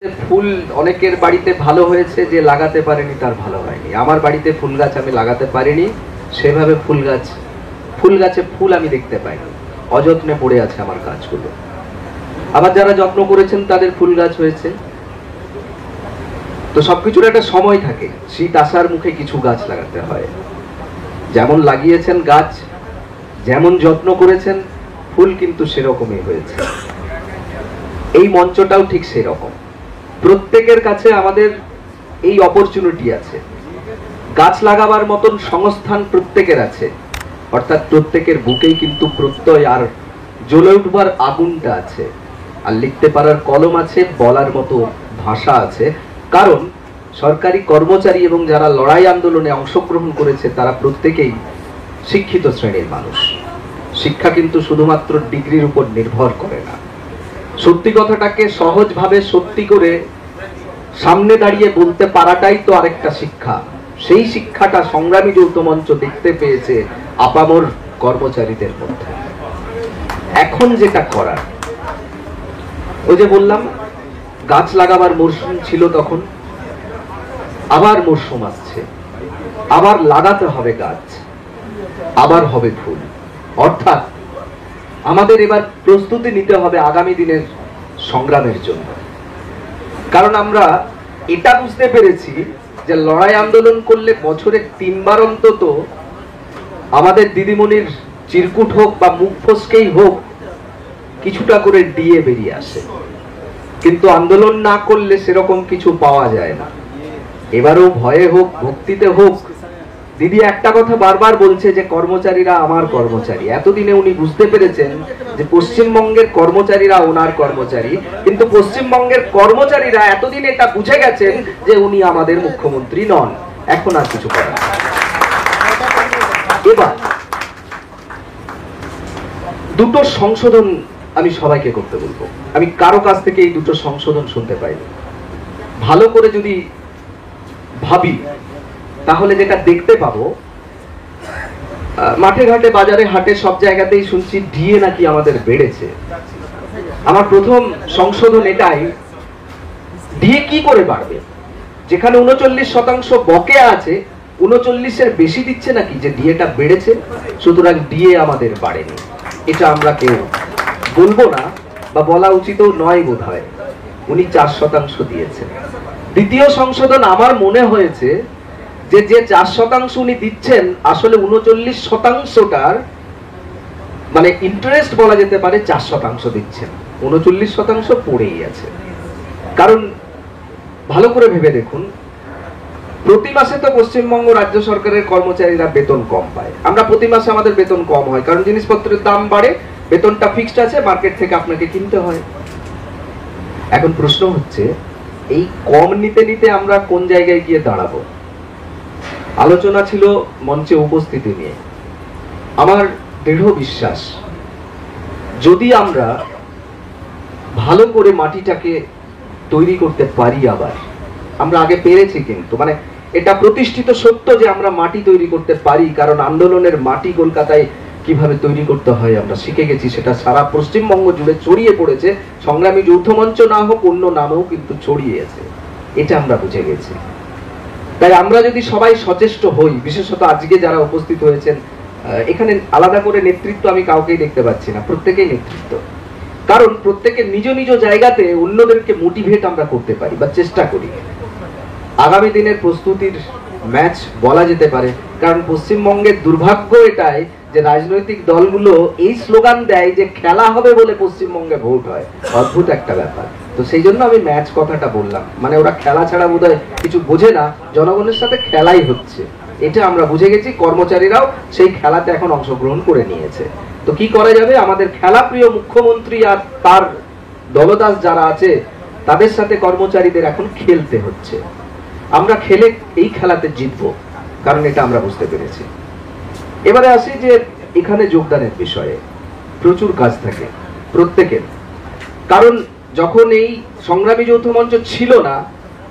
ফুল অনেকের বাড়িতে ভালো হয়েছে, যে লাগাতে পারেনি তার ভালো হয়নি। আমার বাড়িতে ফুল গাছ আমি লাগাতে পারিনি, সেভাবে ফুল গাছে ফুল আমি দেখতে পাইনি, অযত্নে পড়ে আছে আমার গাছগুলো। আবার যারা যত্ন করেছেন তাদের ফুল গাছ হয়েছে। তো সবকিছুর একটা সময় থাকে, শীত আসার মুখে কিছু গাছ লাগাতে হয়। যেমন লাগিয়েছেন গাছ, যেমন যত্ন করেছেন, ফুল কিন্তু সেরকমই হয়েছে। এই মঞ্চটাও ঠিক সেরকম। প্রত্যেকের কাছে আমাদের এই অপরচুনিটি আছে, গাছ লাগাবার মতন সংস্থান প্রত্যেকের আছে, অর্থাৎ প্রত্যেকের বুকেই কিন্তু প্রত্যয় আর জ্বলে উঠবার আগুনটা আছে, আর লিখতে পারার কলম আছে, বলার মতো ভাষা আছে। কারণ সরকারি কর্মচারী এবং যারা লড়াই আন্দোলনে অংশগ্রহণ করেছে তারা প্রত্যেকেই শিক্ষিত শ্রেণীর মানুষ। শিক্ষা কিন্তু শুধুমাত্র ডিগ্রির উপর নির্ভর করে না। সত্যি কথাটাকে সহজভাবে সত্যি করে সামনে দাঁড়িয়ে বলতে পারাটাই তো আরেকটা শিক্ষা। সেই শিক্ষাটা সংগ্রামী যৌথ মঞ্চ দেখতে পেয়েছে আপামর কর্মচারীদের মধ্যে। এখন যেটা করার, ওই যে বললাম গাছ লাগাবার মরশুম ছিল তখন, আবার মরশুম আসছে, আবার লাগাতে হবে গাছ, আবার হবে ফুল। অর্থাৎ আমাদের এবার প্রস্তুতি নিতে হবে আগামী দিনের সংগ্রামের জন্য। কারণ আমরা এটা বুঝতে পেরেছি যে লড়াই আন্দোলন করলে বছরে 3 বার অন্তত আমাদের দিদিমণির চিরকুট হোক বা মুখ ফসকেই হোক কিছুটা করে ডিএ বেরিয়ে আসে, কিন্তু আন্দোলন না করলে সেরকম কিছু পাওয়া যায় না। এবারও ভয়ে হোক ভক্তিতে হোক, দিদি একটা কথা বারবার বলছে যে কর্মচারীরা আমার কর্মচারী। এতদিনে উনি বুঝতে পেরেছেন যে পশ্চিমবঙ্গের কর্মচারীরা ওনার কর্মচারী, কিন্তু পশ্চিমবঙ্গের কর্মচারীরা এতদিন এটা বুঝে গেছেন যে উনি আমাদের মুখ্যমন্ত্রী নন। এখন আর কিছু করার নেই। এবার দুটো সংশোধন আমি সবাইকে করতে বলবো। আমি কারো কাছ থেকে এই দুটো সংশোধন শুনতে পাইনি। ভালো করে যদি ভাবি তাহলে যেটা দেখতে পাবো, মাঠে ঘাটে বাজারে হাটে সব জায়গাতেই শুনছি ডিএ নাকি আমাদের বেড়েছে। আমার প্রথম সংশোধন এটাই, ডিএ কি করে বাড়বে? যেখানে 39% বকেয়া আছে, 39-এর বেশি দিচ্ছে নাকি যে ডিএটা বেড়েছে? সুতরাং ডিএ আমাদের বাড়েনি, এটা আমরা কেউ বলবো না, বা বলা উচিতও নয় বোধ হয়। উনি 4% দিয়েছেন। দ্বিতীয় সংশোধন আমার মনে হয়েছে যে 4% উনি দিচ্ছেন, আসলে 39%টার মানে ইন্টারেস্ট বলা যেতে পারে 4% দিচ্ছেন, 39% পড়েই আছে। কারণ ভালো করে ভেবে দেখুন, প্রতি মাসে তো পশ্চিমবঙ্গ রাজ্য সরকারের কর্মচারীরা বেতন কম পায়। আমরা প্রতি মাসে আমাদের বেতন কম হয় কারণ জিনিসপত্রের দাম বাড়ে, বেতনটা ফিক্সড আছে, মার্কেট থেকে আপনাকে কিনতে হয়। এখন প্রশ্ন হচ্ছে, এই কম নিতে নিতে আমরা কোন জায়গায় গিয়ে দাঁড়াবো? আলোচনা ছিল মঞ্চে উপস্থিতি নিয়ে। আমার দৃঢ় বিশ্বাস, যদি আমরা ভালো করে মাটিটাকে তৈরি করতে পারি, আবার আমরা আগে পেরেছি, কিন্তু মানে এটা প্রতিষ্ঠিত সত্য যে আমরা মাটি তৈরি করতে পারি, কারণ আন্দোলনের মাটি কলকাতায় কিভাবে তৈরি করতে হয় আমরা শিখে গেছি। সেটা সারা পশ্চিমবঙ্গ জুড়ে ছড়িয়ে পড়েছে, সংগ্রামী যৌথ মঞ্চ না হোক অন্য নামেও কিন্তু ছড়িয়ে আছে, এটা আমরা বুঝে গেছি। তাই আমরা যদি সবাই সচেষ্ট হই, বিশেষত আজকে যারা উপস্থিত হয়েছেন, এখানে আলাদা করে নেতৃত্ব আমি কাউকেই দেখতে পাচ্ছি না, প্রত্যেকেই নেতৃত্ব। কারণ প্রত্যেকের নিজ নিজ জায়গাতে অন্যদেরকে মোটিভেট আমরা করতে পারি বা চেষ্টা করি। আগামী দিনের প্রস্তুতির ম্যাচ বলা যেতে পারে। কারণ পশ্চিমবঙ্গের দুর্ভাগ্য এটাই যে রাজনৈতিক দলগুলো এই স্লোগান দেয় যে খেলা হবে বলে পশ্চিমবঙ্গে ভোট হয়। অদ্ভুত একটা ব্যাপার। তো সেই জন্য আমি ম্যাচ কথাটা বললাম, মানে ওরা খেলা ছাড়া বোধহয় কিছু বোঝে না, জনগণের সাথে খেলাই হচ্ছে, এটা আমরা বুঝে গেছি। কর্মচারীরাও সেই খেলাতে এখন অংশগ্রহণ করে নিয়েছে। তো কি করা যাবে? আমাদের খেলাপ্রিয় মুখ্যমন্ত্রী আর তার দলদাস যারা আছে তাদের সাথে কর্মচারীদের এখন খেলতে হচ্ছে। আমরা খেলে এই খেলাতে জিতবো, কারণ এটা আমরা বুঝতে পেরেছি। এবারে আসি যে এখানে যোগদানের বিষয়ে প্রচুর কাজ থাকে প্রত্যেকের। কারণ যখন এই সংগ্রামী যৌথ মঞ্চ ছিল না,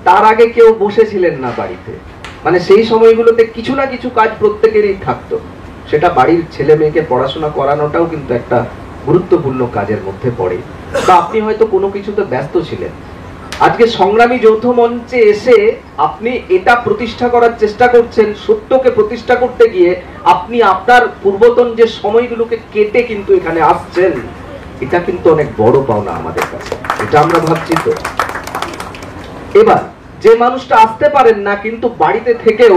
তার আগে কেউ বসেছিলেন না বাড়িতে, মানে সেই সময়গুলোতে কিছু না কিছু কাজ প্রত্যেকেরই থাকতো। সেটা বাড়ির ছেলে মেয়েকে পড়াশোনা করানোটাও কিন্তু একটা গুরুত্বপূর্ণ কাজের মধ্যে পড়ে। বা আপনি হয়তো কোনো কিছুতে ব্যস্ত ছিলেন, আজকে সংগ্রামী যৌথ মঞ্চে এসে আপনি এটা প্রতিষ্ঠা করার চেষ্টা করছেন, সত্যকে প্রতিষ্ঠা করতে গিয়ে আপনি আপনার পূর্বতন যে সময়গুলোকে কেটে কিন্তু এখানে আসছেন, এটা কিন্তু অনেক বড় পাওনা আমাদের কাছে। এটা আমরা ভাবছি তো। এবার যে মানুষটা আসতে পারেন না কিন্তু বাড়িতে থেকেও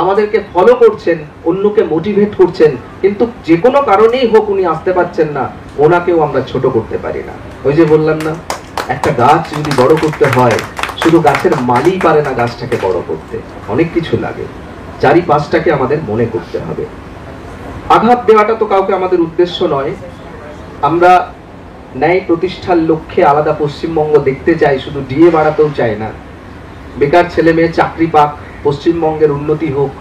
আমাদেরকে ফলো করছেন, অন্যকে মোটিভেট করছেন, কিন্তু যে কোনো কারণেই হোক উনি আসতে পারছেন না, ওনাকেও আমরা ছোট করতে পারি না। ওই যে বললাম না, একটা গাছ যদি বড় করতে হয়, শুধু গাছের মালি পারে না গাছটাকে বড় করতে, অনেক কিছু লাগে। চারিপাশটাকে আমাদের মনে করতে হবে। আঘাত দেওয়াটা তো কাউকে আমাদের উদ্দেশ্য নয়। আমরা ন্যায় প্রতিষ্ঠার লক্ষ্যে আলাদা পশ্চিমবঙ্গ দেখতে চাই, শুধু ডিএ বাড়াতেও চাই না। বেকার ছেলে মেয়ে চাকরি পাক, পশ্চিমবঙ্গের উন্নতি হোক,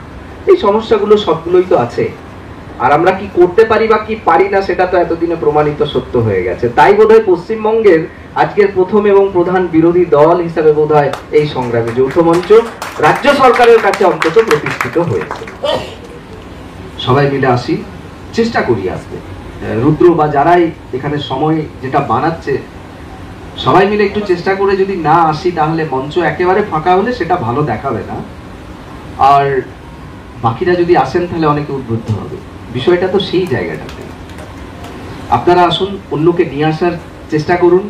এই সমস্যাগুলো সবগুলোই তো আছে। আর আমরা কি করতে পারি বা কি পারি না সেটা তো এতদিনে প্রমাণিত সত্য হয়ে গেছে। তাই বোধহয় পশ্চিমবঙ্গের আজকের প্রথম এবং প্রধান বিরোধী দল হিসাবে বোধহয় এই সংগ্রামী যৌথ মঞ্চ রাজ্য সরকারের কাছে অন্তত প্রতিষ্ঠিত হয়েছে। সবাই মিলে আসি, চেষ্টা করি আসতে। রুদ্র বা যারাই এখানে সময় যেটা বানাচ্ছে, সবাই মিলে একটু চেষ্টা করে যদি না আসি তাহলে মঞ্চ একেবারে ফাঁকা হলে সেটা ভালো দেখাবে না। আর বাকিরা যদি আসেন তাহলে অনেকে উদ্বুদ্ধ হবে। বিষয়টা তো সেই জায়গাটাতে। আপনারা আসুন, অন্যকে নিয়ে আসার চেষ্টা করুন,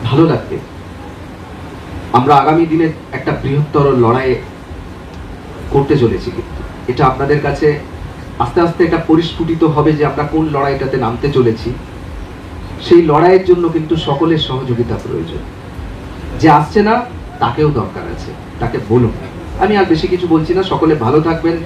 ভালো লাগবে। আমরা আগামী দিনে একটা বৃহত্তর লড়াই করতে চলেছি, কিন্তু এটা আপনাদের কাছে আস্তে আস্তে এটা পরিস্ফুটিত হবে যে আমরা কোন লড়াইটাতে নামতে চলেছি। সেই লড়াইয়ের জন্য কিন্তু সকলের সহযোগিতা প্রয়োজন। যে আসছে না তাকেও দরকার আছে, তাকে বলুন। আমি আর বেশি কিছু বলছি না। সকলে ভালো থাকবেন।